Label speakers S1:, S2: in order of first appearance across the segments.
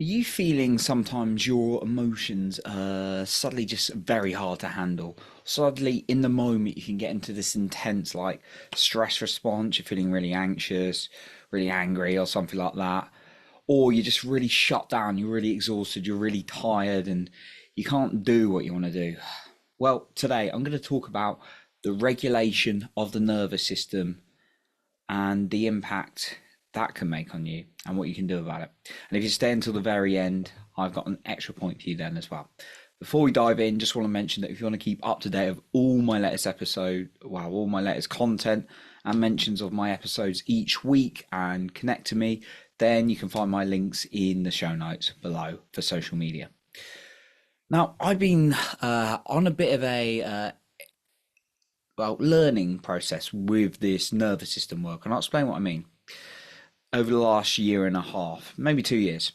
S1: Are you feeling sometimes your emotions are suddenly just very hard to handle? Suddenly, in the moment, you can get into this intense, like, stress response. You're feeling really anxious, really angry, or something like that. Or you're just really shut down, you're really exhausted, you're really tired, and you can't do what you want to do. Well, today I'm going to talk about the regulation of the nervous system and the impact that can make on you and what you can do about it. And if you stay until the very end, I've got an extra point for you then as well. Before we dive in, just want to mention that if you want to keep up to date of all my latest episode, wow, all my latest content and mentions of my episodes each week and connect to me, then you can find my links in the show notes below for social media. Now, I've been on a bit of a learning process with this nervous system work, and I'll explain what I mean. Over the last year and a half, maybe 2 years.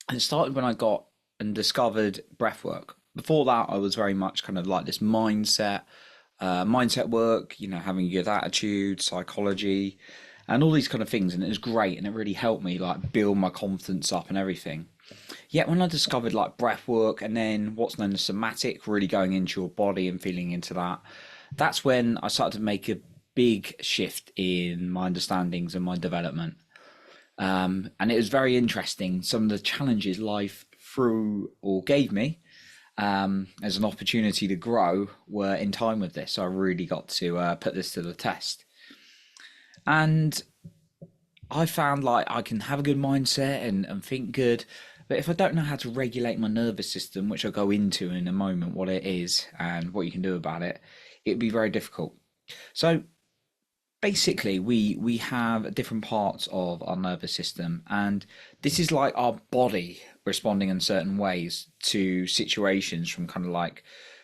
S1: And it started when I got and discovered breathwork. Before that, I was very much kind of like this mindset work, having a good attitude, psychology, and all these kind of things. And it was great, and it really helped me like build my confidence up and everything. Yet when I discovered like breath work and then what's known as somatic, really going into your body and feeling into that, that's when I started to make a big shift in my understandings and my development. And it was very interesting. Some of the challenges life threw or gave me as an opportunity to grow were in time with this. So I really got to put this to the test. And I found like I can have a good mindset and think good. But if I don't know how to regulate my nervous system, which I'll go into in a moment, what it is and what you can do about it, it'd be very difficult. So basically we have different parts of our nervous system, and this is like our body responding in certain ways to situations from kind of like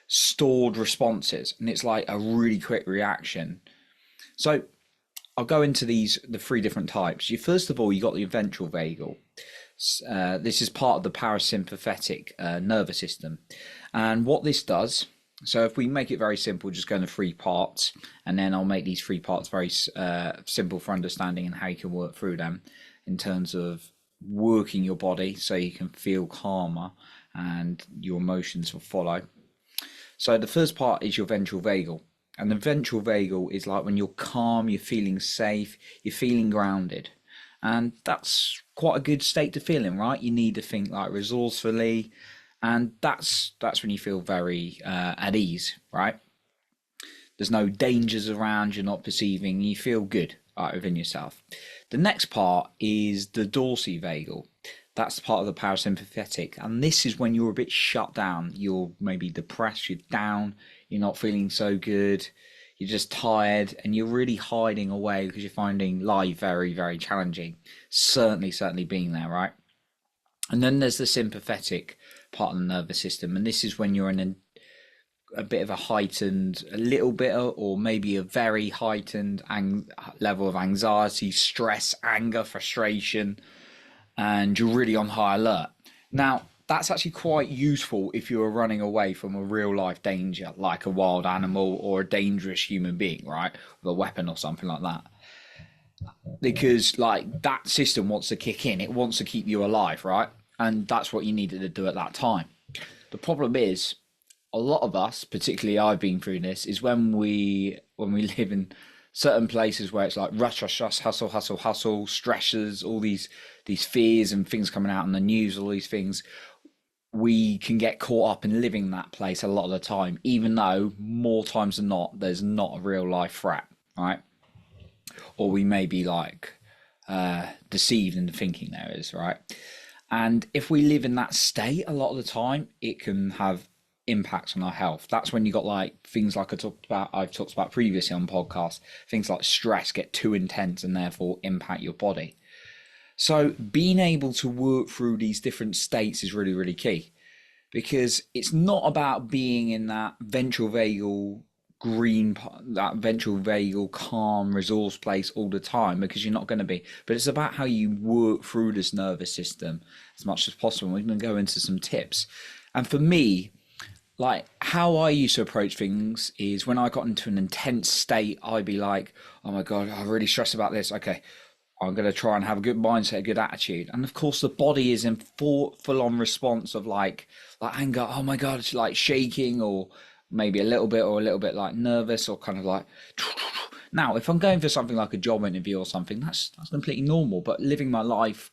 S1: stored responses, and it's like a really quick reaction. So I'll go into the three different types. You first of all, you got the ventral vagal. This is part of the parasympathetic nervous system, and what this does, so if we make it very simple, just go into three parts, and then I'll make these three parts very simple for understanding and how you can work through them in terms of working your body so you can feel calmer and your emotions will follow. So the first part is your ventral vagal. And the ventral vagal is like when you're calm, you're feeling safe, you're feeling grounded. And that's quite a good state to feel in, right? You need to think like resourcefully, and that's when you feel very at ease, right? There's no dangers around, you're not perceiving, you feel good right, within yourself. The next part is the dorsivvagal. That's part of the parasympathetic, and this is when you're a bit shut down. You're maybe depressed, you're down, you're not feeling so good, you're just tired, and you're really hiding away because you're finding life very, very challenging. Certainly being there, right? And then there's the sympathetic part of the nervous system, and this is when you're in a bit of a heightened, a little bit, or maybe a very heightened level of anxiety, stress, anger, frustration, and you're really on high alert. Now, that's actually quite useful if you're running away from a real life danger, like a wild animal or a dangerous human being, right? With a weapon or something like that. Because, like, that system wants to kick in, it wants to keep you alive, right? And that's what you needed to do at that time. The problem is, a lot of us, particularly I've been through this, is when we live in certain places where it's like rush, hustle, stresses, all these fears and things coming out in the news, all these things, we can get caught up in living that place a lot of the time, even though more times than not, there's not a real life threat, right? Or we may be like deceived into thinking there is, right? And if we live in that state a lot of the time, it can have impacts on our health. That's when you got like things like I've talked about previously on podcasts, things like stress get too intense and therefore impact your body. So being able to work through these different states is really, really key, because it's not about being in that ventral vagal that ventral vagal calm resource place all the time, because you're not going to be, but it's about how you work through this nervous system as much as possible. We're going to go into some tips. And for me, like how I used to approach things is when I got into an intense state, I'd be like, oh my God, I'm really stressed about this. Okay, I'm going to try and have a good mindset, a good attitude. And of course, the body is in full on response of like anger. Oh my God, it's like shaking, or maybe a little bit, or a little bit like nervous, or kind of like. Now, if I'm going for something like a job interview or something, that's completely normal. But living my life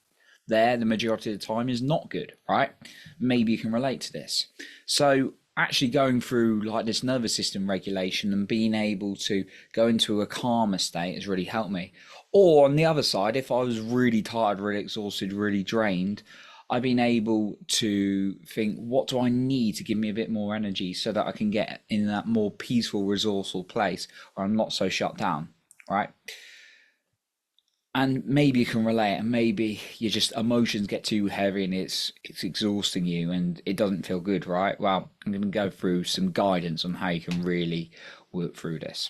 S1: there the majority of the time is not good, right? Maybe you can relate to this. So actually going through like this nervous system regulation and being able to go into a calmer state has really helped me. Or on the other side, if I was really tired, really exhausted, really drained, I've been able to think, what do I need to give me a bit more energy so that I can get in that more peaceful, resourceful place where I'm not so shut down, right? And maybe you can relate, and maybe your just emotions get too heavy and it's exhausting you and it doesn't feel good, right? Well, I'm going to go through some guidance on how you can really work through this.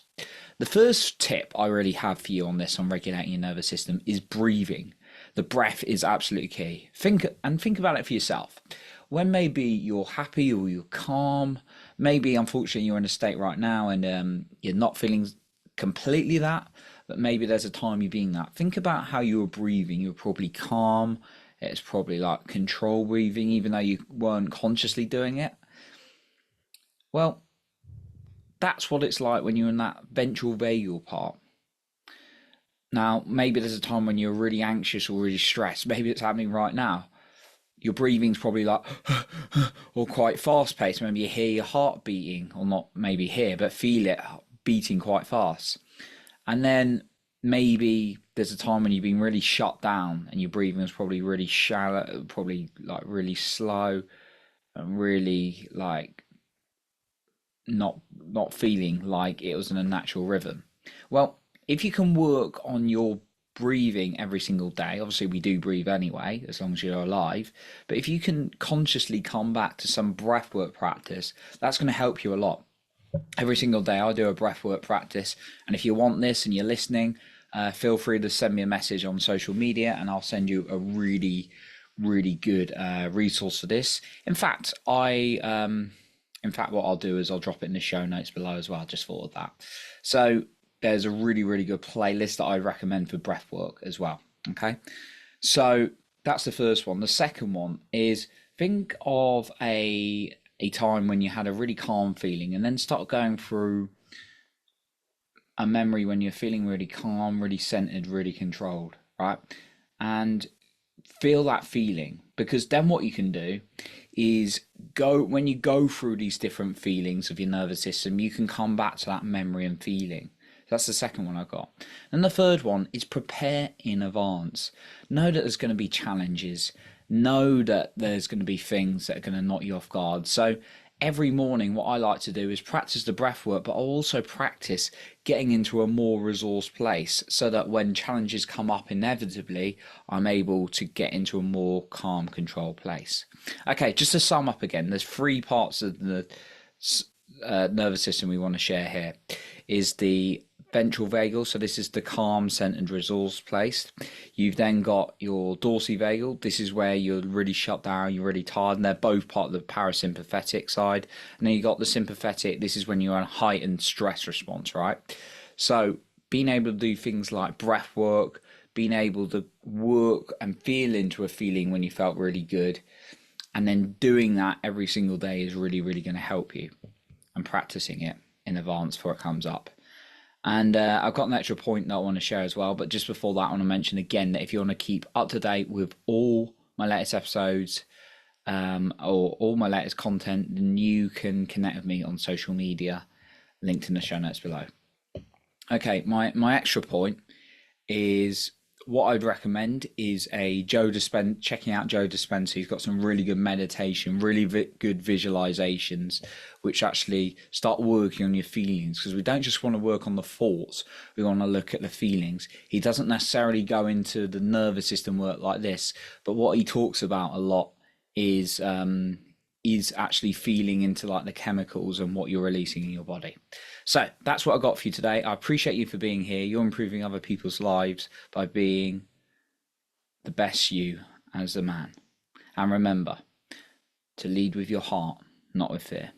S1: The first tip I really have for you on this, on regulating your nervous system, is breathing. The breath is absolutely key. Think about it for yourself. When maybe you're happy or you're calm, maybe unfortunately you're in a state right now and you're not feeling completely that, but maybe there's a time you've been that. Think about how you were breathing. You were probably calm. It's probably like control breathing, even though you weren't consciously doing it. Well, that's what it's like when you're in that ventral vagal part. Now, maybe there's a time when you're really anxious or really stressed. Maybe it's happening right now. Your breathing's probably like, or quite fast paced. Maybe you hear your heart beating, or not maybe hear, but feel it beating quite fast. And then maybe there's a time when you've been really shut down and your breathing is probably really shallow, probably like really slow and really like not feeling like it was in a natural rhythm. Well, if you can work on your breathing every single day, obviously we do breathe anyway as long as you're alive, but if you can consciously come back to some breathwork practice, that's going to help you a lot. Every single day I do a breathwork practice, and if you want this and you're listening, feel free to send me a message on social media and I'll send you a really good resource for this. In fact, what I'll do is I'll drop it in the show notes below as well. Just thought of that. So there's a really good playlist that I recommend for breathwork as well. Okay, so that's the first one. The second one is, think of a time when you had a really calm feeling, and then start going through a memory when you're feeling really calm, really centered, really controlled, right? And feel that feeling, because then what you can do is when you go through these different feelings of your nervous system, you can come back to that memory and feeling. That's the second one I got. And the third one is, prepare in advance. Know that there's going to be challenges. Know that there's going to be things that are going to knock you off guard. So every morning what I like to do is practice the breath work, but I'll also practice getting into a more resourced place so that when challenges come up inevitably, I'm able to get into a more calm, controlled place. Okay, just to sum up again, there's three parts of the nervous system we want to share here. Is the ventral vagal, so this is the calm, centered, resource place. You've then got your dorsivvagal. This is where you're really shut down, you're really tired, and they're both part of the parasympathetic side. And then you got the sympathetic. This is when you're on a heightened stress response, right? So being able to do things like breath work, being able to work and feel into a feeling when you felt really good, and then doing that every single day is really going to help you, and practicing it in advance before it comes up. And I've got an extra point that I want to share as well, but just before that, I want to mention again that if you want to keep up to date with all my latest episodes or all my latest content, then you can connect with me on social media, linked in the show notes below. Okay, my extra point is, what I'd recommend is checking out Joe Dispenza. He's got some really good meditation, really good visualizations, which actually start working on your feelings, because we don't just want to work on the thoughts, we want to look at the feelings. He doesn't necessarily go into the nervous system work like this, but what he talks about a lot is actually feeling into like the chemicals and what you're releasing in your body. So that's what I got for you today. I appreciate you for being here. You're improving other people's lives by being the best you as a man. And remember to lead with your heart, not with fear.